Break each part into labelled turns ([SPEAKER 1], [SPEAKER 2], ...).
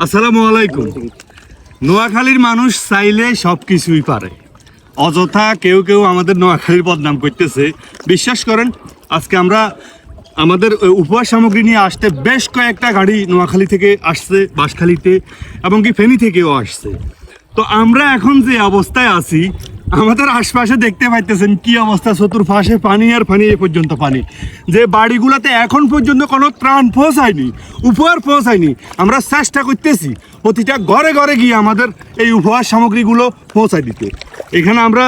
[SPEAKER 1] আসসালামু আলাইকুম। নোয়াখালীর মানুষ চাইলে সব কিছুই পারে, অযথা কেউ কেউ আমাদের নোয়াখালীর বদনাম করতেছে। বিশ্বাস করেন, আজকে আমরা আমাদের উপহার সামগ্রী নিয়ে আসতে বেশ কয়েকটা গাড়ি নোয়াখালী থেকে আসছে, বাঁশখালীতে এবং কি ফেনী থেকেও আসছে। তো আমরা এখন যে অবস্থায় আছি, আমাদের আশপাশে দেখতে পাইতেছেন কি অবস্থা, চতুর্পাশে পানি আর পানি, এ পর্যন্ত পানি। যে বাড়িগুলোতে এখন পর্যন্ত কোনো ত্রাণ পৌঁছায়নি, উপহার পৌঁছায়নি। আমরা চেষ্টা করতেছি প্রতিটা ঘরে ঘরে গিয়ে আমাদের এই উপহার সামগ্রীগুলো পৌঁছায় দিতে। এখানে আমরা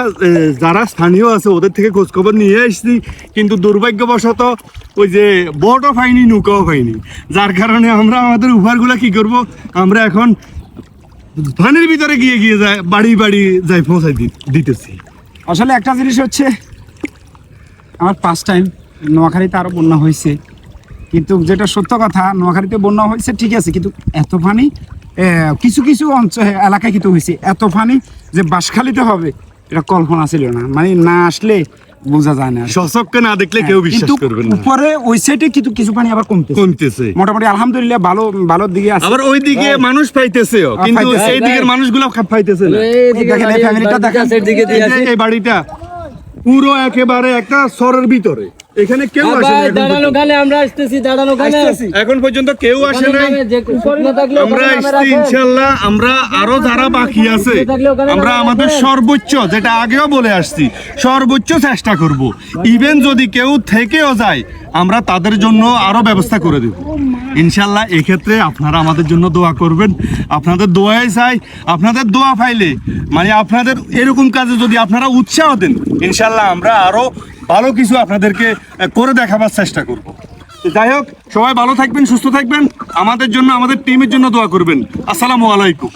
[SPEAKER 1] যারা স্থানীয় আছে ওদের থেকে খোঁজখবর নিয়ে এসেছি, কিন্তু দুর্ভাগ্যবশত ওই যে বোটও পাইনি, নৌকাও পাইনি, যার কারণে আমরা আমাদের উপহারগুলো কি করব, আমরা এখন ধানের ভিতরে গিয়ে গিয়ে যায় বাড়ি বাড়ি যাই পৌঁছাই দিতেছি।
[SPEAKER 2] আসলে একটা জিনিস হচ্ছে, আমার ফার্স্ট টাইম নোয়াখালীতে আরও বন্যা হয়েছে, কিন্তু যেটা সত্য কথা, নোয়াখালীতে বন্যা হয়েছে ঠিক আছে, কিন্তু এত পানি কিছু কিছু অঞ্চল এলাকায় কিন্তু হয়েছে, এত পানি যে বাঁশখালীতে হবে এটা কল্পনা ছিল না। মানে না আসলে বোঝা যায় না,
[SPEAKER 1] সচক্ষে না দেখলে কেউ বিশ্বাস করবে না।
[SPEAKER 2] উপরে ওই সাইডে কিন্তু কিছু পানি আবার কমতেছে, মোটামুটি আলহামদুলিল্লাহ ভালোর দিকে আছে।
[SPEAKER 1] আবার ওই দিকে মানুষ পাইতেছে, কিন্তু এই দিকের মানুষগুলো পাইতেছে না।
[SPEAKER 2] দেখেন এই ফ্যামিলিটা, দেখেন
[SPEAKER 1] এই বাড়িটা পুরো একেবারে একটা শহরের ভিতরে, এখানে কেউ আসে না।
[SPEAKER 3] দাঁড়ানো গানে আমরা আসতেছি, দাঁড়ানো গানে
[SPEAKER 1] এখন পর্যন্ত কেউ আসে নাই। আমরা আসছি ইনশাআল্লাহ। আমরা আরো যারা বাকি আছে, আমরা আমাদের সর্বোচ্চ, যেটা আগেও বলে আসছি, সর্বোচ্চ চেষ্টা করব। ইভেন যদি কেউ থেকেও যায়, আমরা তাদের জন্য আরো ব্যবস্থা করে দেব ইনশাআল্লাহ। এক্ষেত্রে আপনারা আমাদের জন্য দোয়া করবেন, আপনাদের দোয়াই চাই। আপনাদের দোয়া পাইলে, মানে আপনাদের এরকম কাজে যদি আপনারা উৎসাহ দেন, ইনশাআল্লাহ আমরা আরো ভালো কিছু আপনাদেরকে করে দেখাবার চেষ্টা করব। যাই হোক, সবাই ভালো থাকবেন, সুস্থ থাকবেন, আমাদের জন্য, আমাদের টিমের জন্য দোয়া করবেন। আসসালামু আলাইকুম।